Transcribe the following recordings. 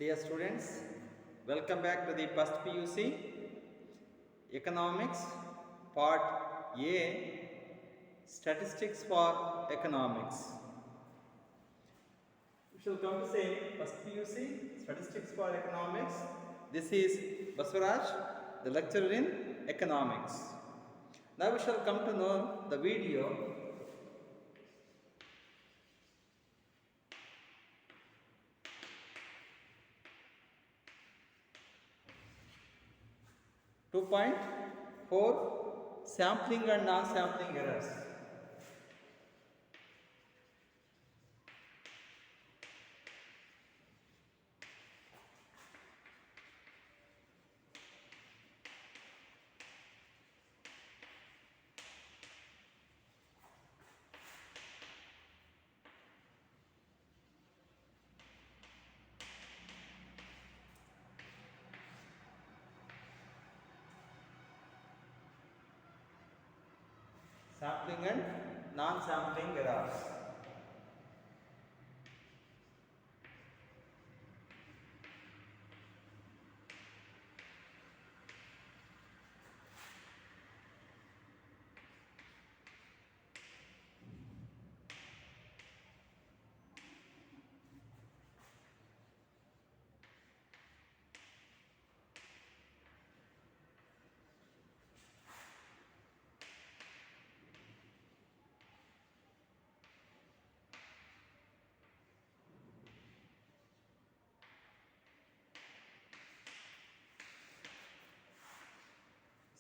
Dear students, welcome back to the first PUC Economics Part A, Statistics for Economics. We shall come to say first PUC Statistics for Economics. This is Baswaraj, the lecturer in Economics. Now we shall come to know the video. 2.4 Sampling and non-sampling errors. Sampling and non-sampling errors.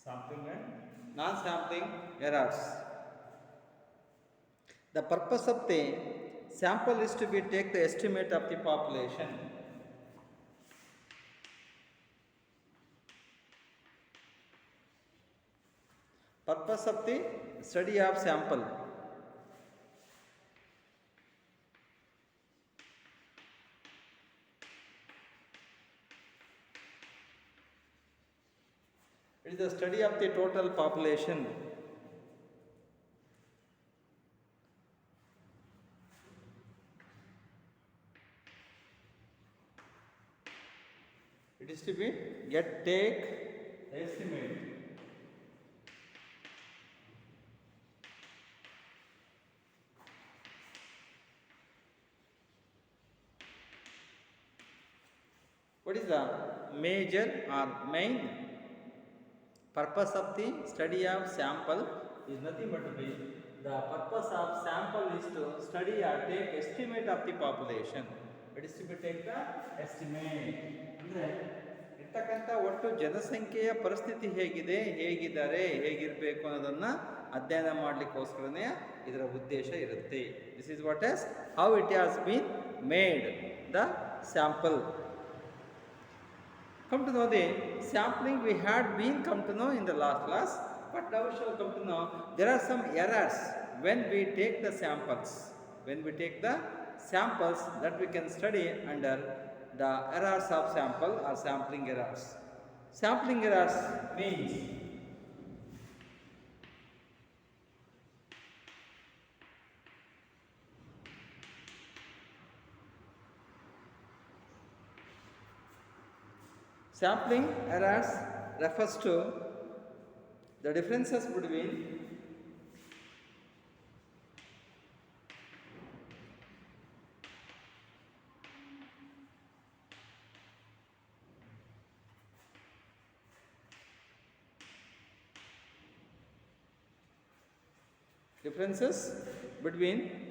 Sampling and non-sampling errors. The purpose of the sample is to be take the estimate of the population. Purpose of the study of sample. It is the study of the total population. It is to be take estimate. What is the major or main purpose of the study of sample is nothing but to be the purpose of sample is to study or take estimate of the population. It is to be take the estimate. ಅಂದರೆ ಇರ್ತಕ್ಕಂಥ ಒಟ್ಟು ಜನಸಂಖ್ಯೆಯ ಪರಿಸ್ಥಿತಿ ಹೇಗಿದೆ, ಹೇಗಿದ್ದಾರೆ, ಹೇಗಿರಬೇಕು ಅನ್ನೋದನ್ನು ಅಧ್ಯಯನ ಮಾಡಲಿಕ್ಕೋಸ್ಕರನೇ ಇದರ ಉದ್ದೇಶ ಇರುತ್ತೆ. This is what as how it has been made the sample. Come to know the sampling we had been come to know in the last class, but now we shall come to know there are some errors when we take the samples. When we take the samples that we can study under the errors of sample or sampling errors. Sampling errors means sampling errors refers to the differences between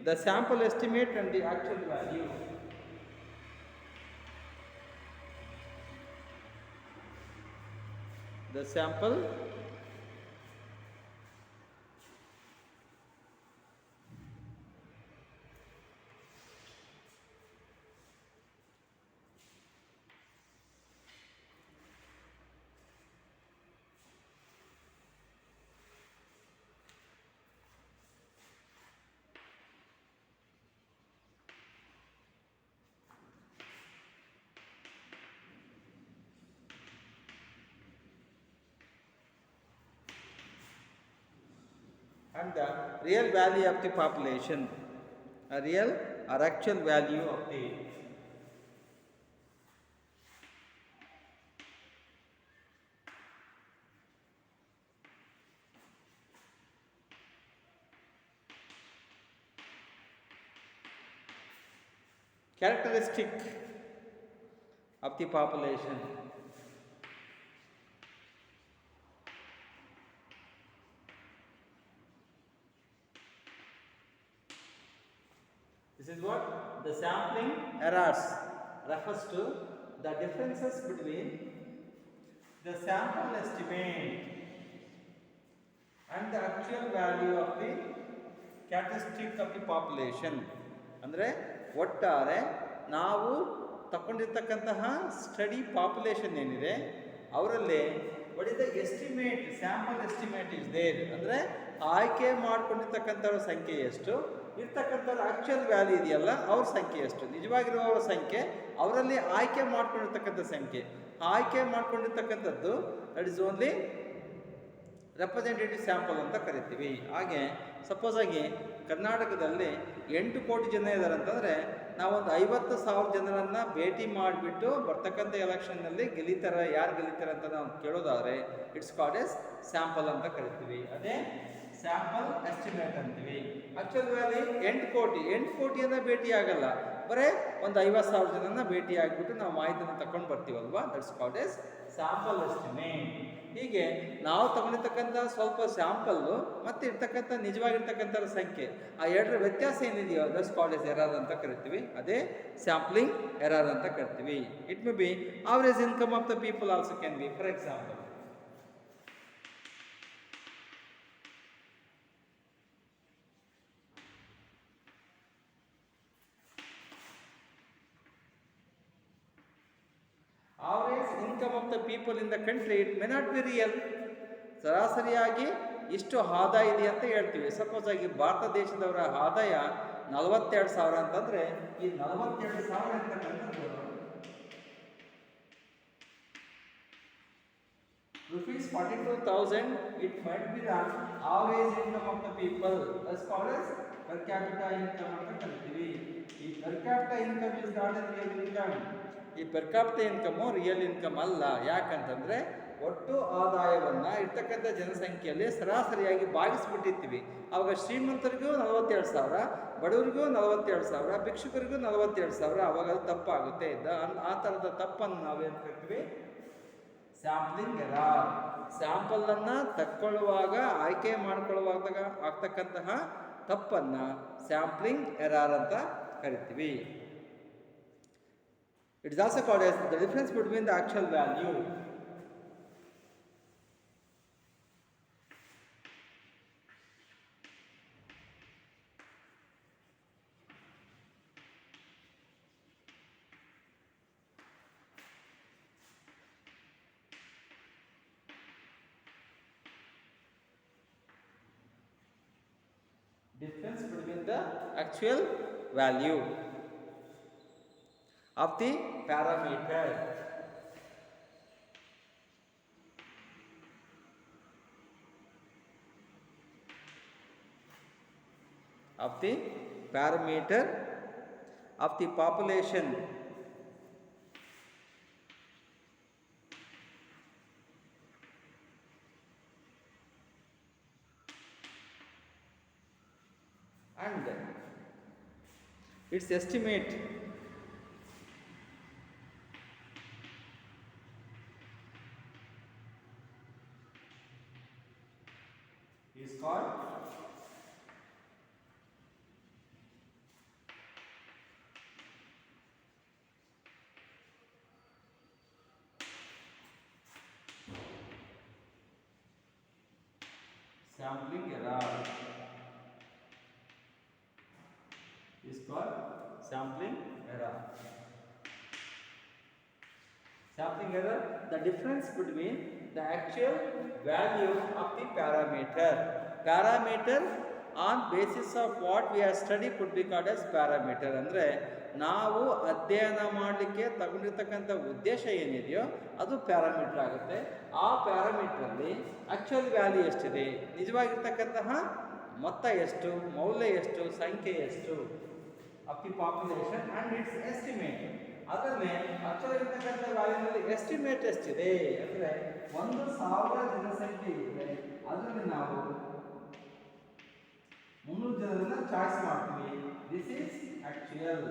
the sample estimate and the actual value. The sample and the real value of the population, a real or actual value of the characteristic of the population. This is what the sampling errors refers to, the differences between the sample estimate and the actual value of the characteristic of the population. ಅಂದರೆ ಒಟ್ಟಾರೆ ನಾವು ತಗೊಂಡಿರ್ತಕ್ಕಂತಹ study population ಏನಿದೆ ಅವರಲ್ಲಿ what is the estimate, sample estimate is there, ಅಂದರೆ ಆಯ್ಕೆ ಮಾಡ್ಕೊಂಡಿರ್ತಕ್ಕಂಥವ್ರ ಸಂಖ್ಯೆ ಎಷ್ಟು, ಇರ್ತಕ್ಕಂಥವ್ರ actual value ಇದೆಯಲ್ಲ ಅವ್ರ ಸಂಖ್ಯೆ ಎಷ್ಟು, ನಿಜವಾಗಿರುವವರ ಸಂಖ್ಯೆ, ಅವರಲ್ಲಿ ಆಯ್ಕೆ ಮಾಡ್ಕೊಂಡಿರ್ತಕ್ಕಂಥ ಸಂಖ್ಯೆ. ಆಯ್ಕೆ ಮಾಡ್ಕೊಂಡಿರ್ತಕ್ಕಂಥದ್ದು that is only representative sample ಅಂತ ಕರಿತೀವಿ. ಹಾಗೆ ಸಪೋಸ್ ಆಗಿ ಕರ್ನಾಟಕದಲ್ಲಿ 8 ಕೋಟಿ ಜನ ಇದ್ದಾರೆ ಅಂತಂದರೆ ನಾವೊಂದು 50,000 ಜನರನ್ನು ಭೇಟಿ ಮಾಡಿಬಿಟ್ಟು ಬರ್ತಕ್ಕಂಥ ಎಲೆಕ್ಷನ್ನಲ್ಲಿ ಗೆಲ್ಲಿತಾರೆ, ಯಾರು ಗೆಲ್ಲಿತಾರೆ ಅಂತ ನಾವು ಕೇಳೋದಾದರೆ ಇಟ್ಸ್ ಕಾಲ್ಡ್ ಎಸ್ ಸ್ಯಾಂಪಲ್ ಅಂತ ಕರಿತೀವಿ. ಅದೇ ಸ್ಯಾಂಪಲ್ ಎಸ್ಟಿಮೇಟ್ ಅಂತೀವಿ. ಆಕ್ಚುಲ್ ವ್ಯಾಲಿ 8 ಕೋಟಿಯನ್ನು ಭೇಟಿ ಆಗಲ್ಲ, ಬರೀ ಒಂದು 50,000 ಜನನ ಭೇಟಿ ಆಗಿಬಿಟ್ಟು ನಾವು ಮಾಹಿತಿಯನ್ನು ತಗೊಂಡು ಬರ್ತೀವಲ್ವಾ, that's called as sample estimate. ಹೀಗೆ ನಾವು ತಗೊಂಡಿರ್ತಕ್ಕಂಥ ಸ್ವಲ್ಪ ಸ್ಯಾಂಪಲ್ಲು ಮತ್ತು ಇರ್ತಕ್ಕಂಥ ನಿಜವಾಗಿರ್ತಕ್ಕಂಥ ಸಂಖ್ಯೆ, ಆ ಎರಡರ ವ್ಯತ್ಯಾಸ ಏನಿದೆಯೋ ದಟ್ಸ್ ಕಾಲ್ಡ್ ಎಸ್ ಎರರ್ ಅಂತ ಕರಿತೀವಿ. ಅದೇ ಸ್ಯಾಂಪ್ಲಿಂಗ್ ಎರರ್ ಅಂತ ಕರಿತೀವಿ. It may be average income of the people also can be, for example. Average income of the people in the country it may not be real. ಸರಾಸರಿಯಾಗಿ ಇಷ್ಟು ಆದಾಯ ಇದೆ ಅಂತ ಹೇಳ್ತೀವಿ. ಸಪೋಸ್ ಆಗಿ ಭಾರತ ದೇಶದವರ ಆದಾಯ 42,000 ಅಂತಂದರೆ ಈ 42,000 ಅಂತಕ್ಕಂಥದ್ದು rupees 42,000 it might be the average income of the people, as called as per capita income ಅಂತ ಕರಿತೀವಿ. ಈ per capita income is not a real income. ಈ per capita income real income ಅಲ್ಲ. ಯಾಕಂತಂದರೆ ಒಟ್ಟು ಆದಾಯವನ್ನು ಇರ್ತಕ್ಕಂಥ ಜನಸಂಖ್ಯೆಯಲ್ಲಿ ಸರಾಸರಿಯಾಗಿ ಭಾಗಿಸ್ಬಿಟ್ಟಿರ್ತೀವಿ. ಆವಾಗ ಶ್ರೀಮಂತರಿಗೂ 42,000, ಬಡವರಿಗೂ 42,000, ಭಿಕ್ಷುಕರಿಗೂ 42,000, ಆವಾಗ ಅದು ತಪ್ಪಾಗುತ್ತೆ. ಆ ಥರದ ತಪ್ಪನ್ನು ನಾವೇನು ಕರಿತೀವಿ, ಸ್ಯಾಂಪ್ಲಿಂಗ್ ಎರರ್. ಸ್ಯಾಂಪಲನ್ನು ತಕ್ಕೊಳ್ಳುವಾಗ, ಆಯ್ಕೆ ಮಾಡಿಕೊಳ್ಳುವಾಗ ಆಗ್ತಕ್ಕಂತಹ ತಪ್ಪನ್ನು ಸ್ಯಾಂಪ್ಲಿಂಗ್ ಎರರ್ ಅಂತ ಕರಿತೀವಿ. It is also called as the difference between the actual value. Difference between the actual value of the parameter of the population and its estimate is called sampling error. Is called sampling error. Sampling error, the difference between the actual value of the parameter. Parameter on basis of what we have studied could be called as parameter. ಅಂದರೆ ನಾವು ಅಧ್ಯಯನ ಮಾಡಲಿಕ್ಕೆ ತಗೊಂಡಿರ್ತಕ್ಕಂಥ ಉದ್ದೇಶ ಏನಿದೆಯೋ ಅದು parameter ಆಗುತ್ತೆ. ಆ ಪ್ಯಾರಾಮೀಟ್ರಲ್ಲಿ actual value ಎಷ್ಟಿದೆ, ನಿಜವಾಗಿರ್ತಕ್ಕಂತಹ ಮೊತ್ತ ಎಷ್ಟು, ಮೌಲ್ಯ ಎಷ್ಟು, ಸಂಖ್ಯೆ ಎಷ್ಟು of the population and its estimate. ಅದರಲ್ಲಿ ಆಕ್ಚುಲಿ ಇರ್ತಕ್ಕಂಥ ವ್ಯಾಲ್ಯೂನಲ್ಲಿ ಎಸ್ಟಿಮೇಟ್ ಎಷ್ಟಿದೆ ಅಂದರೆ 1,000 ಜನಸಂಖ್ಯೆ ಇದ್ದರೆ ಅದರಲ್ಲಿ ನಾವು 300 ಜನರನ್ನ ಚಾಯ್ಸ್ ಮಾಡ್ತೀವಿ. This is actual.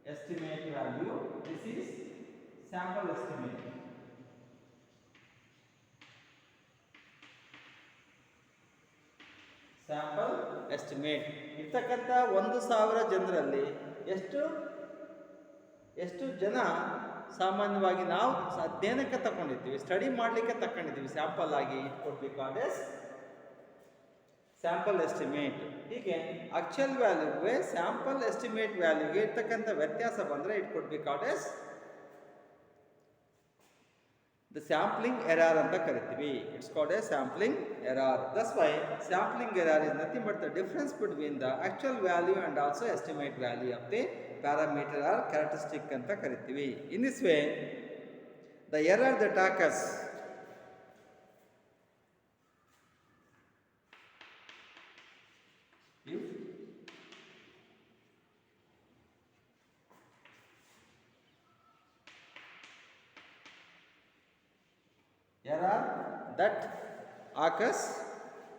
estimate value. This is sample estimate. Sample estimate ಇರ್ತಕ್ಕಂಥ 1,000 ಜನರಲ್ಲಿ ಎಷ್ಟು ಜನ ಸಾಮಾನ್ಯವಾಗಿ ನಾವು ಅಧ್ಯಯನಕ್ಕೆ ತಗೊಂಡಿರ್ತೀವಿ, ಸ್ಟಡಿ ಮಾಡಲಿಕ್ಕೆ ತಗೊಂಡಿದ್ದೀವಿ ಸ್ಯಾಂಪಲ್ ಆಗಿ, it could be called as sample estimate. ಹೀಗೆ ಆಕ್ಚುಯಲ್ ವ್ಯಾಲ್ಯೂಗೆ ಸ್ಯಾಂಪಲ್ ಎಸ್ಟಿಮೇಟ್ ವ್ಯಾಲ್ಯೂಗೆ ಇರ್ತಕ್ಕಂಥ ವ್ಯತ್ಯಾಸ ಬಂದರೆ it could be called as the sampling error ಅಂತ ಕರಿತೀವಿ. It's called a sampling error. That's why sampling error is nothing but the difference between the actual value and also estimate value of the parameter or characteristic ಅಂತ ಕರಿತೀವಿ. In this way the error that occurs error that occurs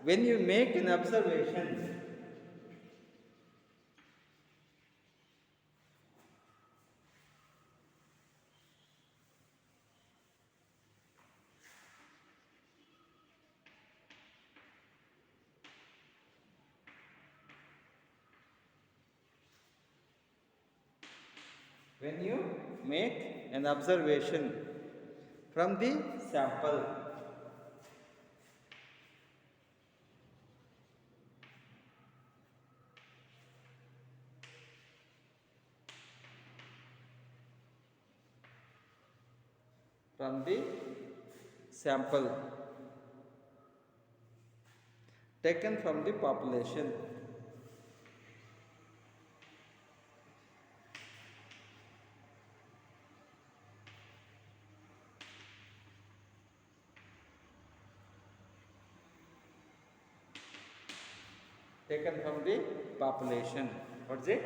when you make an observation when you make an observation from the sample. From the sample taken from the population. Taken from the population. What's it?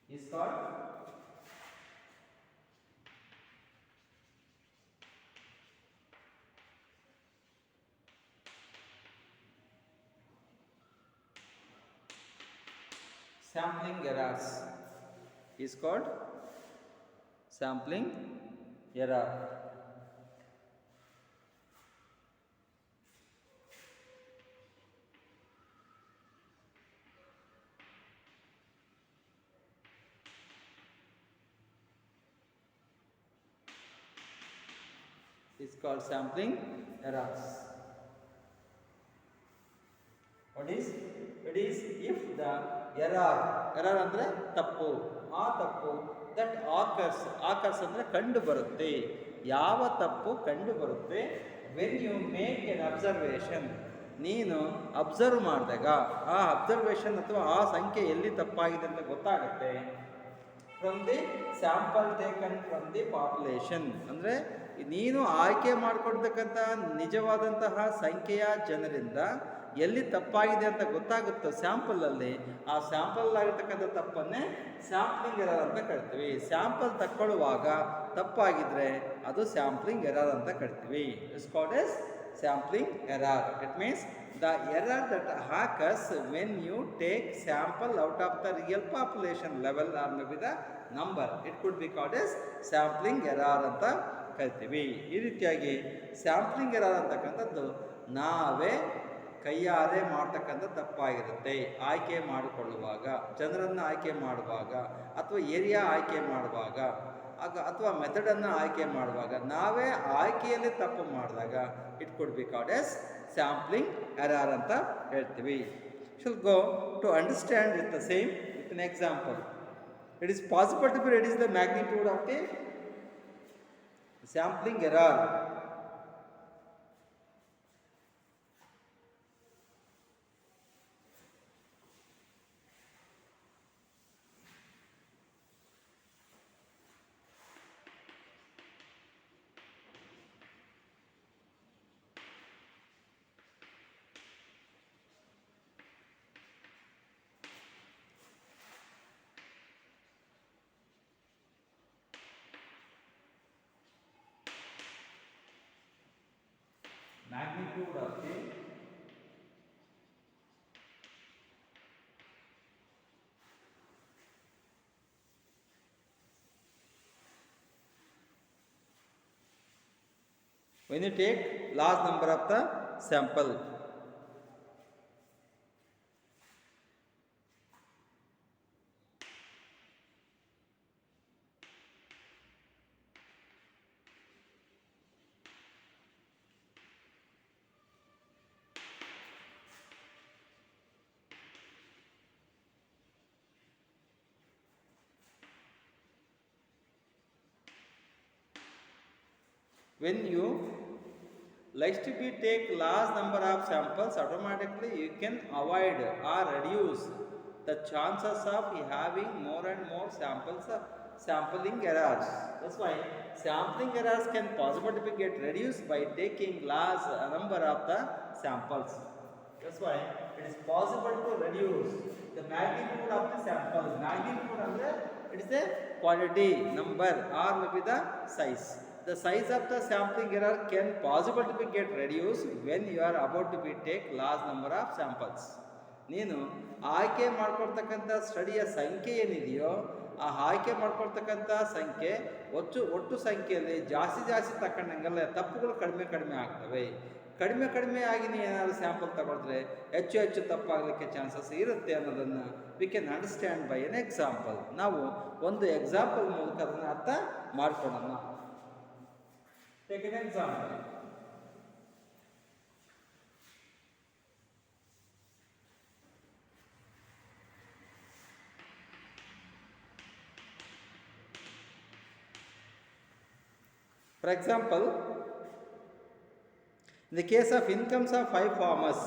Is called sampling errors. Is called sampling error. Is called sampling errors. What is? It is if the error ಅಂದ್ರೆ ತಪ್ಪು, ಆ ತಪ್ಪು that occurs ಅಂದ್ರೆ ಕಂಡು ಬರುತ್ತೆ. ಯಾವ ತಪ್ಪು ಕಂಡು ಬರುತ್ತೆ? when you make an observation, ನೀನು ಅಬ್ಸರ್ವ್ ಮಾಡಿದಾಗ ಆ ಅಬ್ಸರ್ವೇಷನ್ ಅಥವಾ ಆ ಸಂಖ್ಯೆ ಎಲ್ಲಿ ತಪ್ಪಾಗಿದೆ ಅಂತ ಗೊತ್ತಾಗುತ್ತೆ. From the sample taken from the population ಅಂದರೆ ನೀನು ಆಯ್ಕೆ ಮಾಡಿಕೊಡ್ತಕ್ಕಂಥ ನಿಜವಾದಂತಹ ಸಂಖ್ಯೆಯ ಜನರಿಂದ ಎಲ್ಲಿ ತಪ್ಪಾಗಿದೆ ಅಂತ ಗೊತ್ತಾಗುತ್ತೋ ಸ್ಯಾಂಪಲಲ್ಲಿ, ಆ ಸ್ಯಾಂಪಲ್ ಆಗಿರ್ತಕ್ಕಂಥ ತಪ್ಪನ್ನೇ ಸ್ಯಾಂಪ್ಲಿಂಗ್ ಎರರ್ ಅಂತ ಕರಿತೀವಿ. ಸ್ಯಾಂಪಲ್ ತಕ್ಕೊಳ್ಳುವಾಗ ತಪ್ಪಾಗಿದ್ರೆ ಅದು ಸ್ಯಾಂಪ್ಲಿಂಗ್ ಎರರ್ ಅಂತ ಕರಿತೀವಿ. It's called as sampling error. It means the error that occurs when you take sample out of the real population level or maybe the number, it could be called as sampling error ಅಂತ ಕರಿತೀವಿ. ಈ ರೀತಿಯಾಗಿ sampling error ಅಂತಕ್ಕಂಥದ್ದು ನಾವೇ ಕೈಯಾರೆ ಮಾಡ್ತಕ್ಕಂಥ ತಪ್ಪಾಗಿರುತ್ತೆ. ಆಯ್ಕೆ ಮಾಡಿಕೊಳ್ಳುವಾಗ, ಜನರನ್ನು ಆಯ್ಕೆ ಮಾಡುವಾಗ, ಅಥವಾ ಏರಿಯಾ ಆಯ್ಕೆ ಮಾಡುವಾಗ, ಅಥವಾ ಮೆಥಡನ್ನು ಆಯ್ಕೆ ಮಾಡುವಾಗ ನಾವೇ ಆಯ್ಕೆಯಲ್ಲಿ ತಪ್ಪು ಮಾಡಿದಾಗ it could be called as sampling error ಅಂತ ಹೇಳ್ತೀವಿ. Shall go to understand with the same with an example. It is possible to reduce the magnitude of the sampling error. magnitude of the when you take large number of the sample. When you like to be take large number of samples, automatically you can avoid or reduce the chances of having more and more samples of sampling errors. That's why sampling errors can possibly be get reduced by taking large number of the samples. That's why it is possible to reduce the magnitude of the samples. Magnitude under it is the quantity number or maybe the size. The size of the sampling error can possible to be get reduced when you are about to be take large number of samples. ನೀನು ಆಯ್ಕೆ ಮಾಡ್ಕೊಳ್ತಕ್ಕಂಥ ಸ್ಟಡಿಯ ಸಂಖ್ಯೆ ಏನಿದೆಯೋ ಆ ಆಯ್ಕೆ ಮಾಡ್ಕೊಳ್ತಕ್ಕಂಥ ಸಂಖ್ಯೆ ಒಟ್ಟು ಸಂಖ್ಯೆಯಲ್ಲಿ ಜಾಸ್ತಿ ತಗೊಂಡಂಗೆಲ್ಲ ತಪ್ಪುಗಳು ಕಡಿಮೆ ಆಗ್ತವೆ. ಕಡಿಮೆ ಆಗಿ ನೀವು ಏನಾದರೂ ಸ್ಯಾಂಪಲ್ ತಗೊಳಿದ್ರೆ ಹೆಚ್ಚು ತಪ್ಪಾಗಲಿಕ್ಕೆ ಚಾನ್ಸಸ್ ಇರುತ್ತೆ ಅನ್ನೋದನ್ನು we can understand by an example. ನಾವು ಒಂದು ಎಕ್ಸಾಂಪಲ್ ಮೂಲಕ ಅದನ್ನು ಅರ್ಥ ಮಾಡ್ಕೊಳ್ಳೋಣ. Take an example. For example, in the case of incomes of 5 farmers,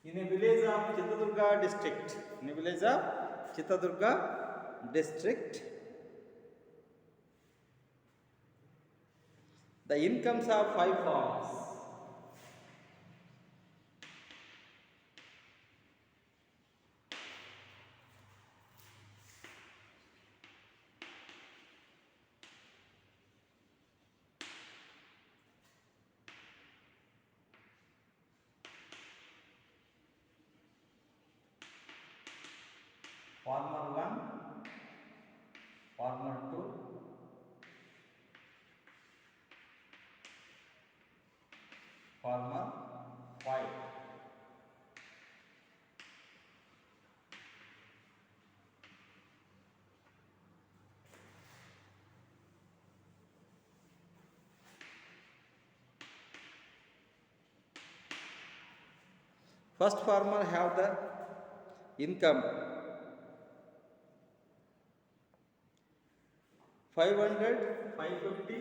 in a village of Chitradurga district, the incomes of 5 farmers. Farmer 1, farmer 2, farmer 5. First farmer have the income 500, 550,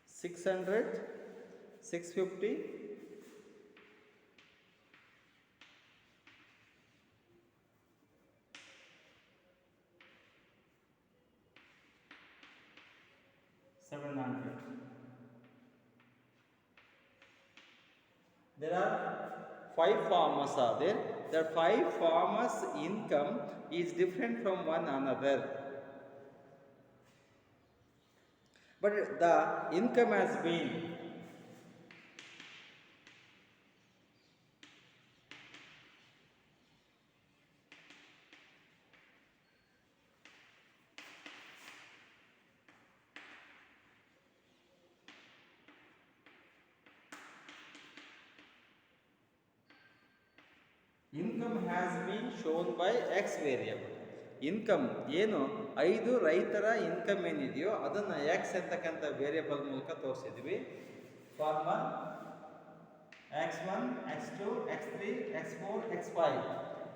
600, 650, 700. There are 5 farmers are there. The 5 farmers' income is different from one another. But the income has been shown by x variable. Income ಏನು 5 ರೈತರ income ಏನಿದೆಯೋ ಅದನ್ನು X ಅಂತಕ್ಕಂಥ variable ಮೂಲಕ ತೋರಿಸಿದ್ವಿ. Farmer x1, x2, x3, x4, x5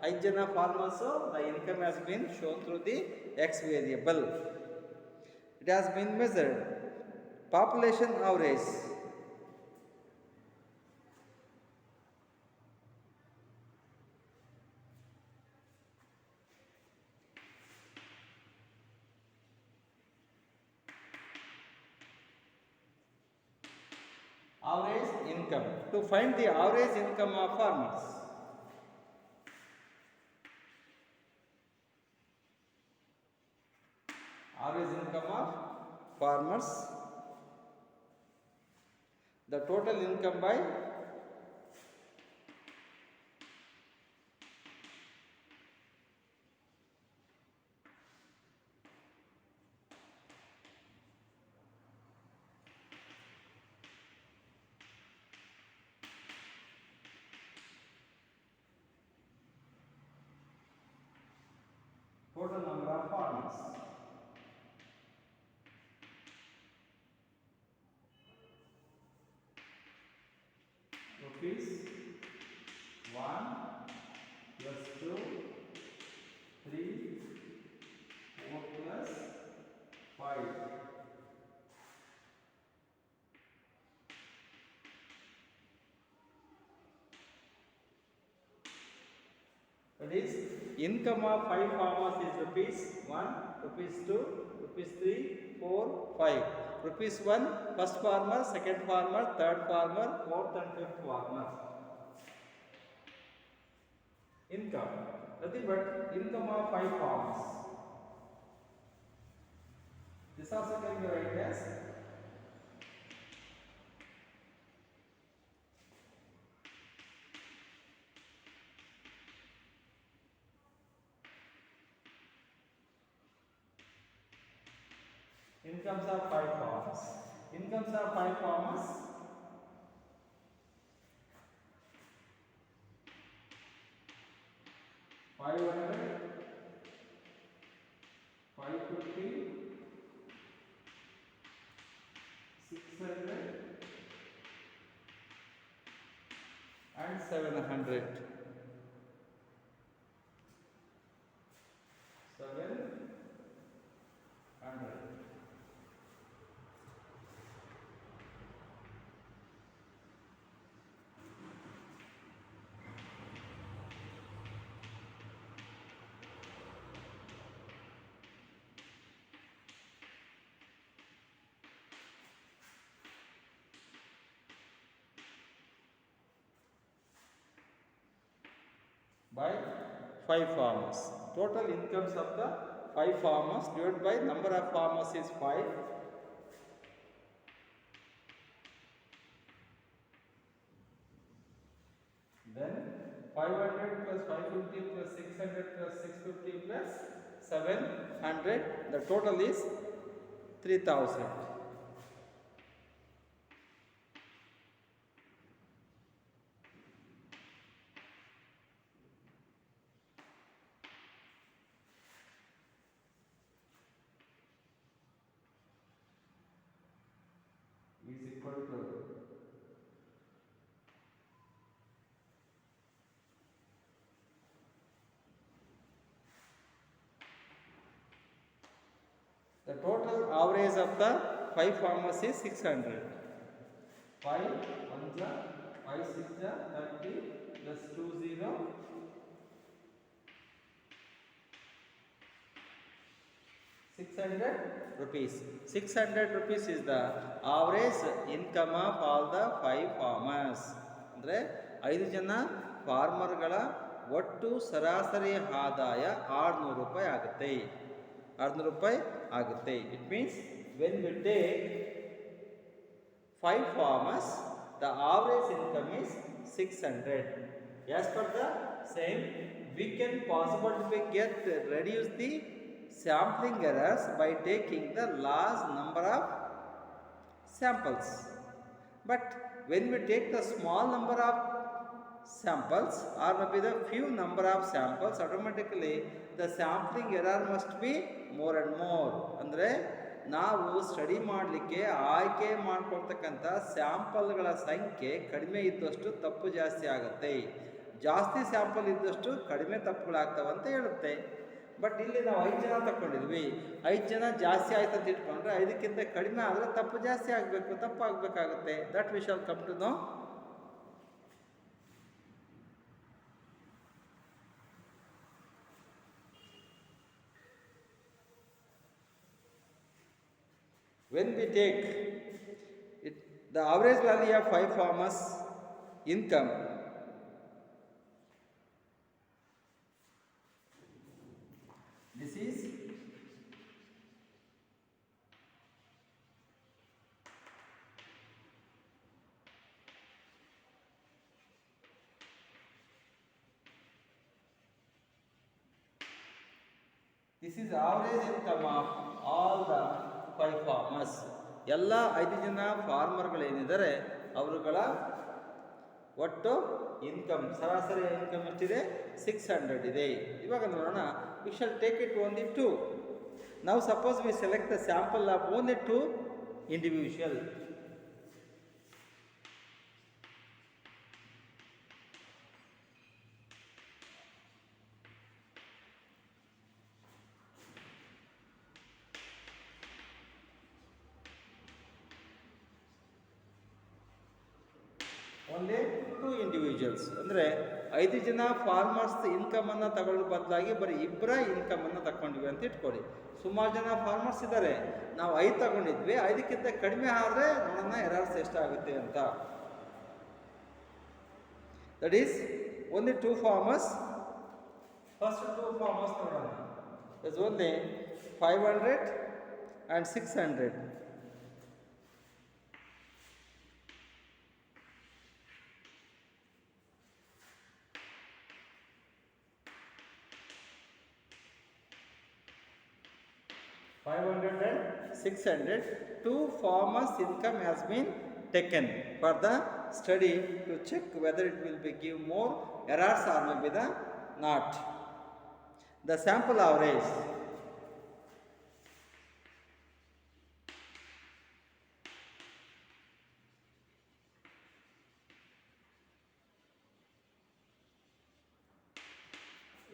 5 ಜನ farmers. The income has been shown through the X variable. It has bean measured. Population average average income. To find the average income of farmers. Average income of farmers. The total income by total number of farmers. Rupees 1 plus 2, 3, 4 plus 5. That is, income of 5 farmers is rupees 1, rupees 2, rupees 3, 4, 5. Rupees 1, first farmer, second farmer, third farmer, fourth and fifth farmer. Income, nothing but income of 5 farmers. This also can be written as incomes of 5 farmers. Incomes of 5 farmers. 500, 550, 600 and 700. 700. By 5 farmers. Total incomes of the 5 farmers divided by number of farmers is 5. Then 500 plus 550 plus 600 plus 650 plus 700. The total is 3000. Is equal to the total average of the 5 farmers is 600. 5 1 ja 5 6 ja 30 plus 2 0 600 rupees. 600 rupees is the average income of all the 5 farmers. ಅಂದರೆ 5 ಜನ ಫಾರ್ಮರ್ಗಳ ಒಟ್ಟು ಸರಾಸರಿ ಆದಾಯ 600 ರೂಪಾಯಿ ಆಗುತ್ತೆ. 600 ರೂಪಾಯಿ ಆಗುತ್ತೆ. It means when we take 5 farmers, the average income is 600. As per the same, we can possibly reduce the sampling errors by taking the large number of samples. But when we take the small number of samples or maybe the few number of samples, automatically the sampling error must be more and more. ಅಂದರೆ ನಾವು study ಮಾಡಲಿಕ್ಕೆ ಆಯ್ಕೆ ಮಾಡ್ಕೊಳ್ತಕ್ಕಂಥ ಸ್ಯಾಂಪಲ್ಗಳ ಸಂಖ್ಯೆ ಕಡಿಮೆ ಇದ್ದಷ್ಟು ತಪ್ಪು ಜಾಸ್ತಿ ಆಗುತ್ತೆ. ಜಾಸ್ತಿ ಸ್ಯಾಂಪಲ್ ಇದ್ದಷ್ಟು ಕಡಿಮೆ ತಪ್ಪುಗಳಾಗ್ತವೆ ಅಂತ ಹೇಳುತ್ತೆ. ಬಟ್ ಇಲ್ಲಿ ನಾವು 5 ಜನ ತಗೊಂಡಿದ್ವಿ, 5 ಜನ ಜಾಸ್ತಿ ಆಯ್ತು ಅಂತ ಇಟ್ಕೊಂಡ್ರೆ 5ಕ್ಕಿಂತ ಕಡಿಮೆ ಆದರೆ ತಪ್ಪು ಜಾಸ್ತಿ ಆಗಬೇಕು, ತಪ್ಪು ಆಗಬೇಕಾಗುತ್ತೆ. That we shall come to know. When we take it, The average value of 5 farmers' income this is average income of all the 5 farmers. ಎಲ್ಲ 5 ಜನ ಫಾರ್ಮರ್ಗಳೇನಿದ್ದಾರೆ ಅವರುಗಳ ಒಟ್ಟು ಇನ್ಕಮ್ ಸರಾಸರಿ ಇನ್ಕಮ್ ಎಷ್ಟಿದೆ 600 ಇದೆ. ಇವಾಗ ನೋಡೋಣ, we shall take it only 2. Now suppose V select the sample of only 2 individual. Only 2 individuals ಅಂದರೆ 5 ಜನ ಫಾರ್ಮರ್ಸ್ ಇನ್ಕಮನ್ನು ತಗೊಳ್ಳೋ ಬದಲಾಗಿ ಬರೀ ಇಬ್ಬರ ಇನ್ಕಮನ್ನು ತಗೊಂಡ್ವಿ ಅಂತ ಇಟ್ಕೊಳ್ಳಿ. ಸುಮಾರು ಜನ ಫಾರ್ಮರ್ಸ್ ಇದ್ದಾರೆ, ನಾವು 5 ತಗೊಂಡಿದ್ವಿ, 5ಕ್ಕಿಂತ ಕಡಿಮೆ ಆದರೆ ನೋಡೋಣ ಎರರ್ಸ್ ಎಷ್ಟಾಗುತ್ತೆ ಅಂತ. That is only 2 farmers. First 2 farmers ನೋಡೋಣ. It's only 500 and 600. and 600. 2 farmers' income has been taken for the study to check whether it will be give more errors or maybe the not. The sample average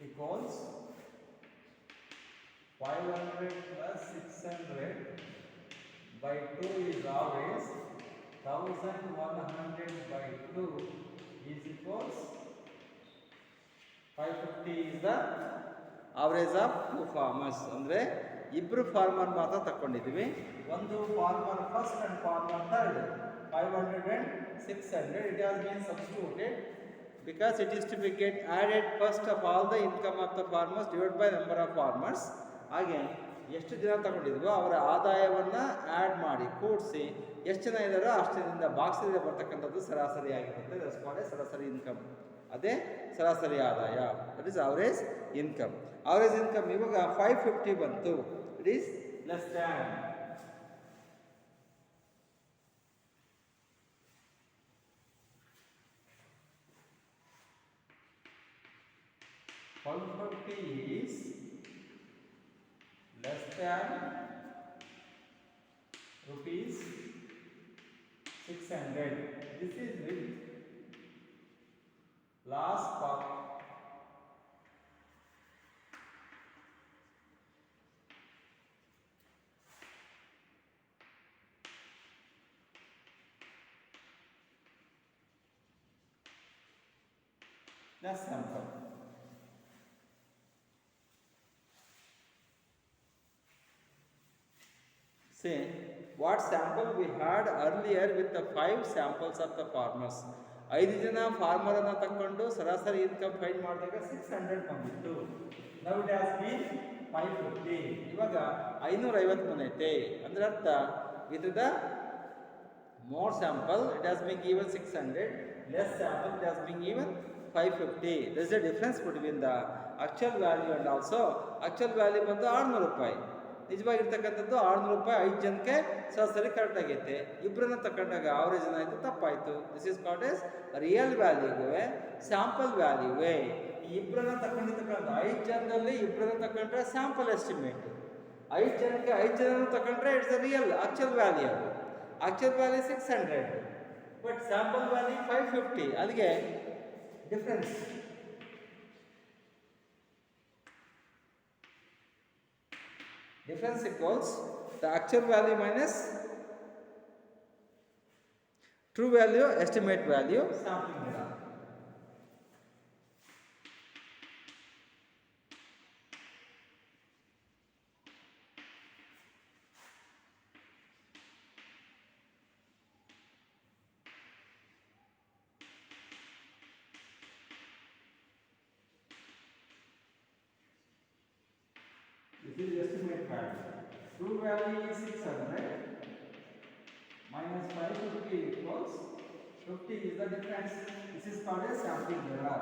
equals 500 plus 600 by 2 is always 1100 by 2 is equals 550 is the average of 2 farmers. ಅಂದರೆ ಇಬ್ಬರು farmer ಮಾತ್ರ ತಗೊಂಡಿದ್ವಿ. ಒಂದು farmer first and farmer third. 500 and 600 it has been substituted because it is to be get added first of all the income of the farmers divided by number of farmers. ಹಾಗೆ ಎಷ್ಟು ಜನ ತಗೊಂಡಿದ್ವೋ ಅವರ ಆದಾಯವನ್ನು add ಮಾಡಿ ಕೂಡಿಸಿ ಎಷ್ಟು ಜನ ಇದ್ದಾರೋ ಅಷ್ಟರಿಂದ ಬಾಕ್ಸಿಂದ ಬರ್ತಕ್ಕಂಥದ್ದು ಸರಾಸರಿ ಆಗಿರುತ್ತೆ. ದಟ್ಸ್ ಕಾಲ್ಡ್ ಸರಾಸರಿ ಇನ್ಕಮ್. ಅದೇ ಸರಾಸರಿ ಆದಾಯ. That is average income. Average income ಇವಾಗ 550 ಬಂತು. It is less than is less than rupees 600. This is with last part. That's sample. See what sample we had earlier with the 5 samples of the farmers. 5 ಜನ ಫಾರ್ಮರನ್ನು ತಗೊಂಡು ಸರಾಸರಿ income find ಮಾಡಿದಾಗ 600 ಬಂದಿತ್ತು. Now it has been 550. ಇವಾಗ 550 ಬಂದೈತೆ. ಅಂದ್ರೆ ಅರ್ಥ with the more sample it has been given 600, less sample it has been given 550. There is a difference between the actual value and also actual value ಬಂದು 600 ರೂಪಾಯಿ. ನಿಜವಾಗಿರ್ತಕ್ಕಂಥದ್ದು 600 ರೂಪಾಯಿ 5 ಜನಕ್ಕೆ ಸರಾಸರಿ ಕರೆಕ್ಟ್ ಆಗೈತೆ. ಇಬ್ಬರನ್ನ ತಗೊಂಡಾಗ ಅವರೇಜ್ ಏನಾಯಿತು ತಪ್ಪಾಯಿತು. This is called as real ವ್ಯಾಲ್ಯೂವೇ ಸ್ಯಾಂಪಲ್ ವ್ಯಾಲ್ಯೂವೇ. ಈ ಇಬ್ಬರನ್ನ ತಗೊಂಡಿರ್ತಕ್ಕಂಥ 5 ಜನದಲ್ಲಿ ಇಬ್ಬರನ್ನ ತಗೊಂಡ್ರೆ ಸ್ಯಾಂಪಲ್ ಎಸ್ಟಿಮೇಟ್. 5 ಜನಕ್ಕೆ 5 ಜನನ ತಗೊಂಡ್ರೆ it's a real actual value. Actual value 600 but sample value 550. ಅಲ್ಲಿಗೆ difference. Difference equals the actual value minus true value estimate value sampling error. is estimate value. True value is 600 minus 550 equals 50 is the difference. This is called a sampling error.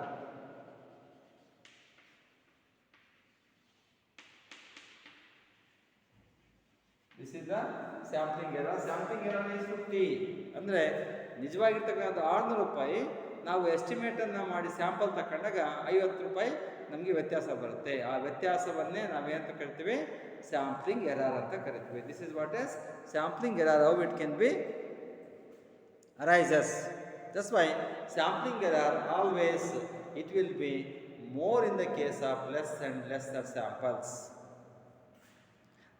This is the sampling error. Sampling error is 50. ಅಂದರೆ ನಿಜವಾಗಿರ್ತಕ್ಕಂಥ 600 ರೂಪಾಯಿ ನಾವು ಎಸ್ಟಿಮೇಟನ್ನು ಮಾಡಿ sample ತಗೊಂಡಾಗ 50 ರೂಪಾಯಿ ನಮಗೆ ವ್ಯತ್ಯಾಸ ಬರುತ್ತೆ. ಆ ವ್ಯತ್ಯಾಸವನ್ನೇ ನಾವೇನಂತ ಕರಿತೀವಿ, ಸ್ಯಾಂಪ್ಲಿಂಗ್ ಎರರ್ ಅಂತ ಕರಿತೀವಿ. This is what is sampling error, how it can B arises. That's why sampling error always it will be more in the case of less and lesser samples.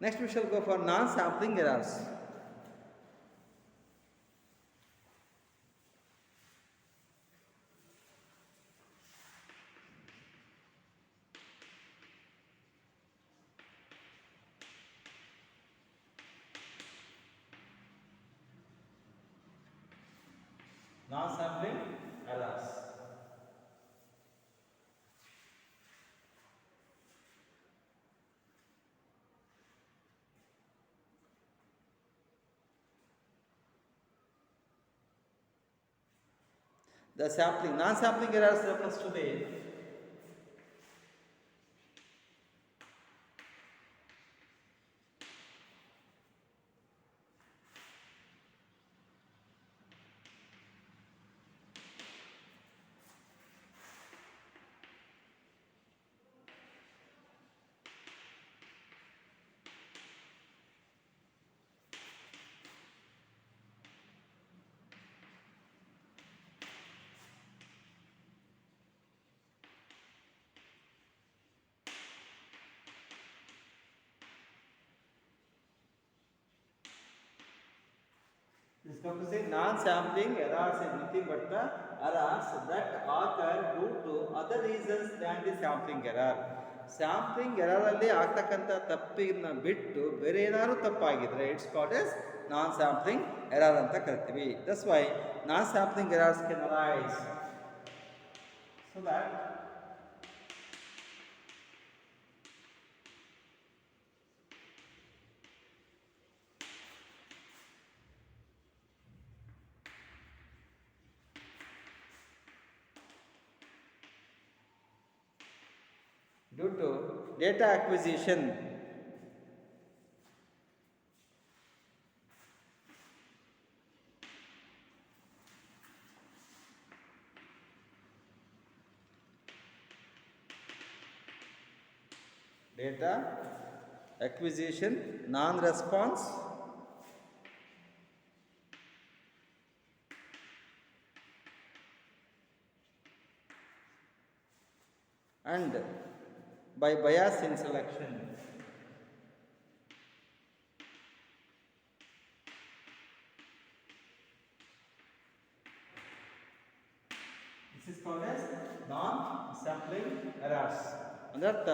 Next we shall go for non-sampling errors. Non-sampling errors. The sampling, non-sampling errors refers to the this comes to say non-sampling errors is nothing but the errors that occur due to other reasons than the sampling error. Sampling ಎರರಲ್ಲಿ ಆಗ್ತಕ್ಕಂಥ ತಪ್ಪಿನ ಬಿಟ್ಟು ಬೇರೆ ಏನಾದ್ರು ತಪ್ಪಾಗಿದ್ರೆ it's called as non sampling error ಅಂತ ಕರಿತೀವಿ. That's why non sampling errors can arise. So that due to data acquisition, non-response, and by bias in selection. This is called as non-sampling errors. ಅದರ್ಥ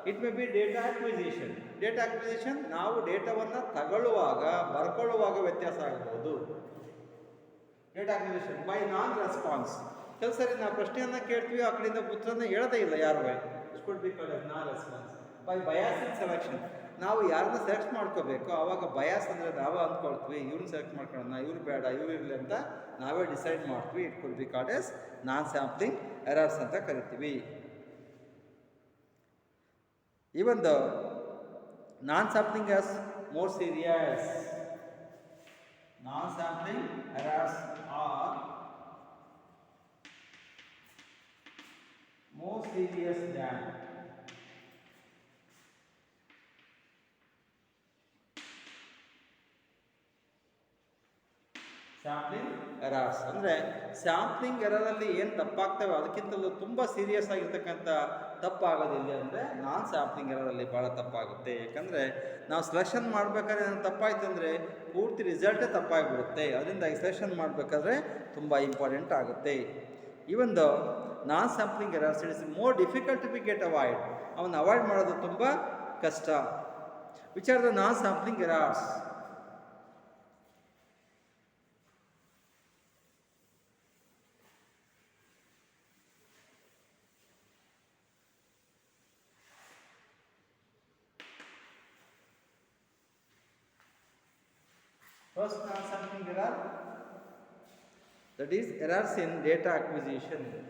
it may be data acquisition. Data acquisition ನಾವು ಡೇಟಾವನ್ನು ತಗೊಳ್ಳುವಾಗ ಬರ್ಕೊಳ್ಳುವಾಗ ವ್ಯತ್ಯಾಸ ಆಗಬಹುದು. Data acquisition by non response. ಕೆಲವು ಸರಿ ನಾವು ಪ್ರಶ್ನೆಯನ್ನು ಕೇಳ್ತೀವಿ, ಆ ಕಡೆಯಿಂದ ಉತ್ತರನ ಹೇಳೋದೇ ಇಲ್ಲ ಯಾರು. could be called as non-response. By bias in selection, ನಾವು ಯಾರನ್ನ ಸೆಲೆಕ್ಟ್ ಮಾಡ್ಕೋಬೇಕು, ಆವಾಗ ಬಯಾಸ್ ಅಂದರೆ ನಾವು ಅಂದ್ಕೊಳ್ತೀವಿ ಇವ್ರನ್ನ ಸೆಲೆಕ್ಟ್ ಮಾಡ್ಕೊಳ್ಳೋಣ, ಇವ್ರು ಬೇಡ ಇವ್ರು ಇರಲಿ ಅಂತ ನಾವೇ ಡಿಸೈಡ್ ಮಾಡ್ತೀವಿ. It could be called as non sampling errors ಅಂತ ಕರಿತೀವಿ. Even the non-sampling is more serious. Non-sampling errors are more serious than sampling errors. ಅಂದರೆ ಸ್ಯಾಂಪ್ಲಿಂಗ್ ಎರರಲ್ಲಿ ಏನು ತಪ್ಪಾಗ್ತವೆ ಅದಕ್ಕಿಂತಲೂ ತುಂಬ ಸೀರಿಯಸ್ ಆಗಿರ್ತಕ್ಕಂಥ ತಪ್ಪಾಗೋದಿಲ್ಲ. ಅಂದರೆ ನಾನ್ ಸ್ಯಾಂಪ್ಲಿಂಗ್ ಎರರಲ್ಲಿ ಭಾಳ ತಪ್ಪಾಗುತ್ತೆ. ಯಾಕಂದರೆ ನಾವು ಸೆಲೆಕ್ಷನ್ ಮಾಡಬೇಕಾದ್ರೆ ಏನು ತಪ್ಪಾಯ್ತು ಅಂದರೆ ಪೂರ್ತಿ ರಿಸಲ್ಟೇ ತಪ್ಪಾಗಿಬಿಡುತ್ತೆ. ಅದರಿಂದ ಸೆಲೆಕ್ಷನ್ ಮಾಡಬೇಕಾದ್ರೆ ತುಂಬ ಇಂಪಾರ್ಟೆಂಟ್ ಆಗುತ್ತೆ. Even the non sampling errors it is more difficult to be get avoid. ಅವನ್ನ ಅವಾಯ್ಡ್ ಮಾಡೋದು ತುಂಬ ಕಷ್ಟ. Which are the non sampling errors? First something error, that is errors in data acquisition.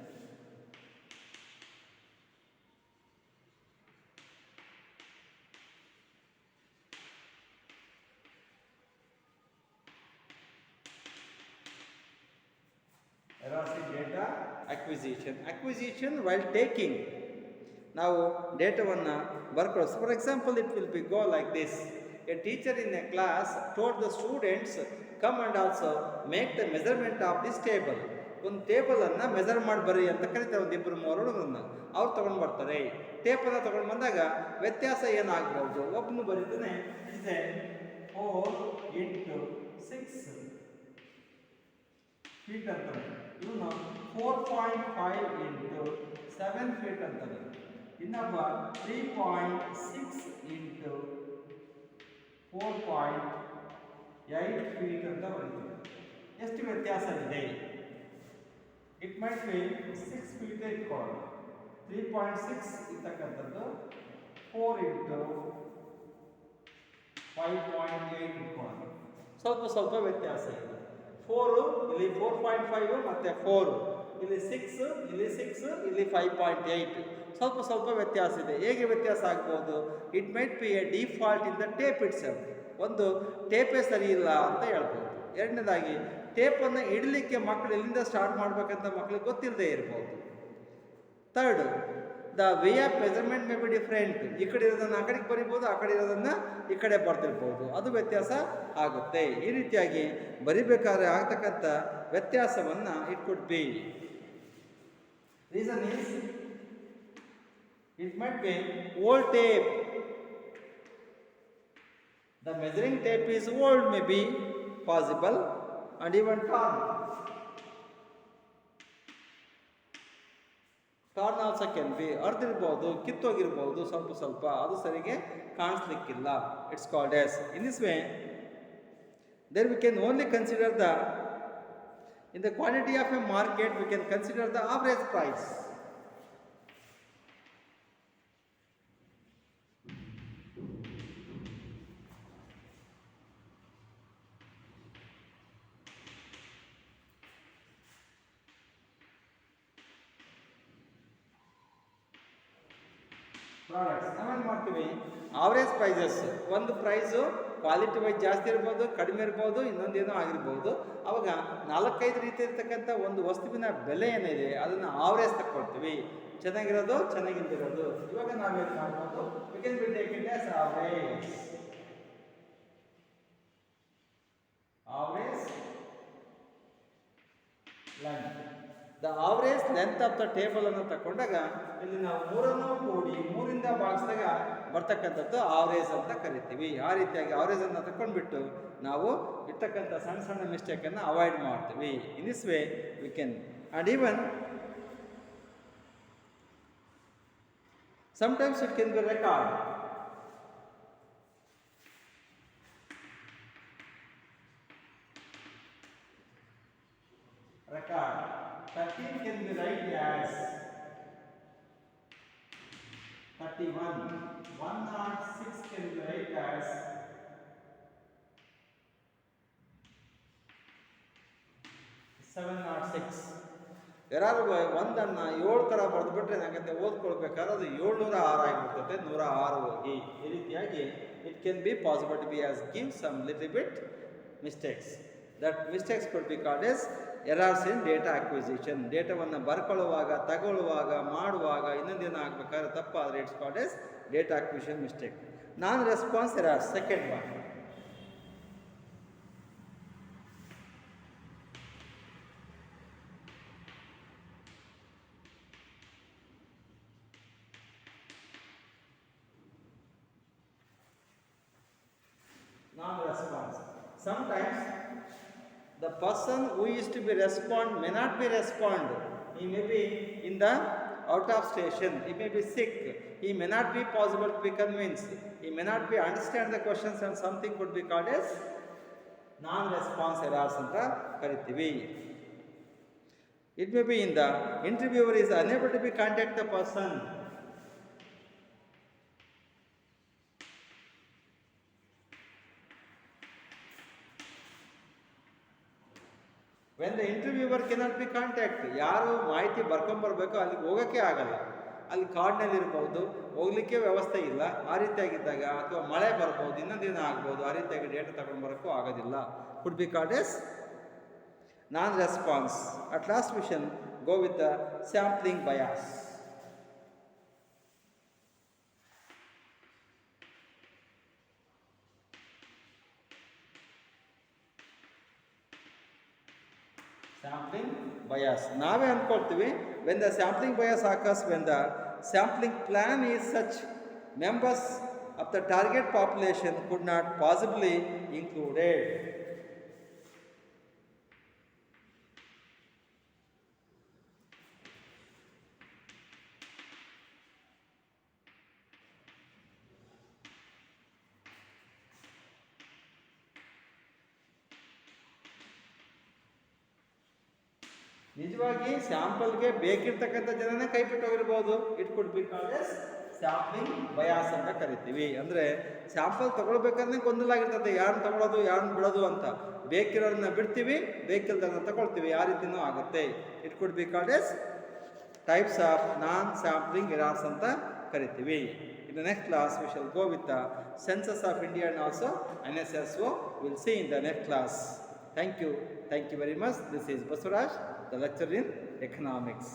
Errors in data acquisition. Acquisition while taking. ನಾವು ಡೇಟಾವನ್ನು ಬರ್ಕೊಳ್ಳೋದು. For example it will be go like this. A teacher in a class told the students come and also make the measurement of this table. ಒಂದು ಟೇಬಲನ್ನು measure ಮಾಡಿ ಬರ್ರಿ ಅಂತ ಕರೀತಾರೆ. ಒಂದು ಇಬ್ಬರು ಮೂರು ಹುಡುಗರನ್ನ ಅವ್ರು ತೊಗೊಂಡು ಬರ್ತಾರೆ. ಟೇಪನ್ನು ತೊಗೊಂಡು ಬಂದಾಗ ವ್ಯತ್ಯಾಸ ಏನಾಗ್ಬೋದು, ಒಬ್ಬನು ಬರೀತಾನೆ 4 into 6 ಫೀಟ್ ಅಂತಾನೆ, ಇವನು 4.5 into 7 ಫೀಟ್ ಅಂತಾನೆ, ಇನ್ನೊಬ್ಬ 3.6 into 4.8 ಫೀಟ್ ಅಂತ ಬರೀತಾರೆ. ಎಷ್ಟು ವ್ಯತ್ಯಾಸ ಇದೆ? ಇಟ್ ಮೈಟ್ ಬಿ 6 ಫೀಟ್ ಇಟ್ಕೊಳ್ಳೋಣ. 3.6 ಇರ್ತಕ್ಕಂಥದ್ದು 4 into 5.8 ಇಟ್ಕೊಳ್ಳೋಣ. ಸ್ವಲ್ಪ ವ್ಯತ್ಯಾಸ ಇದೆ. 4 ಇಲ್ಲಿ 4.5 ಮತ್ತೆ 4 ಇಲ್ಲಿ 6 ಇಲ್ಲಿ 6 ಇಲ್ಲಿ 5.8 ಸ್ವಲ್ಪ ವ್ಯತ್ಯಾಸ ಇದೆ. ಹೇಗೆ ವ್ಯತ್ಯಾಸ ಆಗ್ಬೋದು? It might be A default in the tape it self. ಒಂದು ಟೇಪೇ ಸರಿ ಇಲ್ಲ ಅಂತ ಹೇಳ್ಬೋದು. ಎರಡನೇದಾಗಿ ಟೇಪನ್ನು ಇಡಲಿಕ್ಕೆ ಮಕ್ಕಳು ಎಲ್ಲಿಂದ ಸ್ಟಾರ್ಟ್ ಮಾಡಬೇಕಂತ ಮಕ್ಕಳಿಗೆ ಗೊತ್ತಿಲ್ಲದೆ ಇರ್ಬೋದು. Third, the way of measurement may be different. ಈ ಕಡೆ ಇರೋದನ್ನು ಆ ಕಡೆಗೆ ಬರಿಬೋದು, ಆ ಕಡೆ ಇರೋದನ್ನು ಈ ಕಡೆ ಬರ್ತಿರ್ಬೋದು. ಅದು ವ್ಯತ್ಯಾಸ ಆಗುತ್ತೆ. ಈ ರೀತಿಯಾಗಿ ಬರಿಬೇಕಾದ್ರೆ ಆಗ್ತಕ್ಕಂಥ ವ್ಯತ್ಯಾಸವನ್ನು it could B. Reason is it might be old tape. The measuring tape is old, may be possible, and even torn also can be. ಅರ್ದಿರ್ಬೋದು, ಕಿತ್ತೋಗಿರ್ಬೋದು ಸ್ವಲ್ಪ, ಅದು ಸರಿಗೆ ಕಾಣಿಸ್ಲಿಕ್ಕಿಲ್ಲ. It's called as. In this way, there we can only consider in the quantity of a market we can consider the average price. Products ನಾವೇನು ಮಾಡ್ತೀವಿ? Average prices. ಒಂದು price quality wise ಜಾಸ್ತಿ ಇರ್ಬೋದು, ಕಡಿಮೆ ಇರ್ಬೋದು, ಇನ್ನೊಂದೇನೋ ಆಗಿರ್ಬೋದು. ಅವಾಗ 4-5 ರೀತಿ ಇರ್ತಕ್ಕಂಥ ಒಂದು ವಸ್ತುವಿನ ಬೆಲೆ ಏನಿದೆ ಅದನ್ನು ಆವರೇಜ್ ತಗೊಳ್ತೀವಿ. ಚೆನ್ನಾಗಿರೋದು, ಚೆನ್ನಾಗಿಲ್ದಿರೋದು. ಇವಾಗ ನಾವೇನು ಮಾಡ್ಬೋದು? We can be take it as average length. The average length of the table ಅನ್ನು ತಗೊಂಡಾಗ ಇಲ್ಲಿ ನಾವು 3 ಕೂಡಿ 3ರಿಂದ ಭಾಗಿಸಿದಾಗ ಬರ್ತಕ್ಕಂಥದ್ದು ಆವರೇಜ್ ಅಂತ ಕರಿತೀವಿ. ಆ ರೀತಿಯಾಗಿ ಆವರೇಜ್ ಅನ್ನು ತಗೊಂಡ್ಬಿಟ್ಟು ನಾವು ಇರ್ತಕ್ಕಂಥ ಸಣ್ಣ ಮಿಸ್ಟೇಕನ್ನು ಅವಾಯ್ಡ್ ಮಾಡ್ತೀವಿ. ಇನ್ this way we can. And even sometimes it can be record. Record 13 can be written as 31. 106 can be written as 706. ಯಾರು ಒಂದನ್ನು 7 ಥರ ಬರೆದುಬಿಟ್ರೆ ಏನಾಗುತ್ತೆ? ಓದ್ಕೊಳ್ಬೇಕಾದ್ರೆ ಅದು 706 ಆಗಿಬಿಡ್ತದೆ, 106 ಹೋಗಿ. ಈ ರೀತಿಯಾಗಿ it can be possible to be as give some little bit mistakes. That mistakes could be called as errors in data acquisition. ಡೇಟಾವನ್ನು ಬರ್ಕೊಳ್ಳುವಾಗ, ತಗೊಳ್ಳುವಾಗ, ಮಾಡುವಾಗ ಇನ್ನೊಂದೇನು ಆಗಬೇಕಾದ್ರೆ ತಪ್ಪಾದರೆ it's called as data acquisition mistake. Non response errors, second one. Non-response. Sometimes the person who is to be respond may not be respond. He may be in the out of station. He may be sick. He may not be possible to be convinced. He may not be understand the questions, and something could be called as non-response errors anta karitivi. It may be in the interviewer is unable to be contact the person. When the interviewer cannot be contact, ಯಾರು ಮಾಹಿತಿ ಬರ್ಕೊಂಬರ್ಬೇಕೋ ಅಲ್ಲಿಗೆ ಹೋಗೋಕ್ಕೆ ಆಗಲ್ಲ, ಅಲ್ಲಿ ಕಾಡಿನಲ್ಲಿ ಇರ್ಬೋದು, ಹೋಗ್ಲಿಕ್ಕೆ ವ್ಯವಸ್ಥೆ ಇಲ್ಲ, ಆ ರೀತಿಯಾಗಿದ್ದಾಗ ಅಥವಾ ಮಳೆ ಬರ್ಬೋದು, ಇನ್ನೊಂದು ದಿನ ಆಗ್ಬೋದು, ಆ ರೀತಿಯಾಗಿ ಡೇಟಾ ತಗೊಂಡು ಬರೋಕ್ಕೂ ಆಗೋದಿಲ್ಲ. Could be called as non response. At last we shall go with the sampling bias. Sampling bias ನಾವೇ ಅಂದ್ಕೊಳ್ತೀವಿ. When the sampling bias occurs when the sampling plan is such members of the target population could not possibly included. ನಿಜವಾಗಿ ಸ್ಯಾಂಪಲ್ಗೆ ಬೇಕಿರ್ತಕ್ಕಂಥ ಜನನೇ ಕೈ ಬಿಟ್ಟು ಹೋಗಿರ್ಬೋದು. It could be called as sampling bias ಅಂತ ಕರಿತೀವಿ. ಅಂದರೆ ಸ್ಯಾಂಪಲ್ ತಗೊಳ್ಬೇಕಂದ್ರೆ ಗೊಂದಲಾಗಿರ್ತದೆ, ಯಾರನ್ನ ತಗೊಳ್ಳೋದು ಯಾರನ್ನ ಬಿಡೋದು ಅಂತ. ಬೇಕಿರೋದನ್ನ ಬಿಡ್ತೀವಿ, ಬೇಕಿಲ್ದನ್ನ ತಗೊಳ್ತೀವಿ, ಆ ರೀತಿನೂ ಆಗುತ್ತೆ. It could be called S types of non sampling errors ಅಂತ ಕರಿತೀವಿ. In the next class we shall go with the census of India and also NSSO. We'll see in the next class. Thank you very much. This is Basuraj, the lecturer in economics.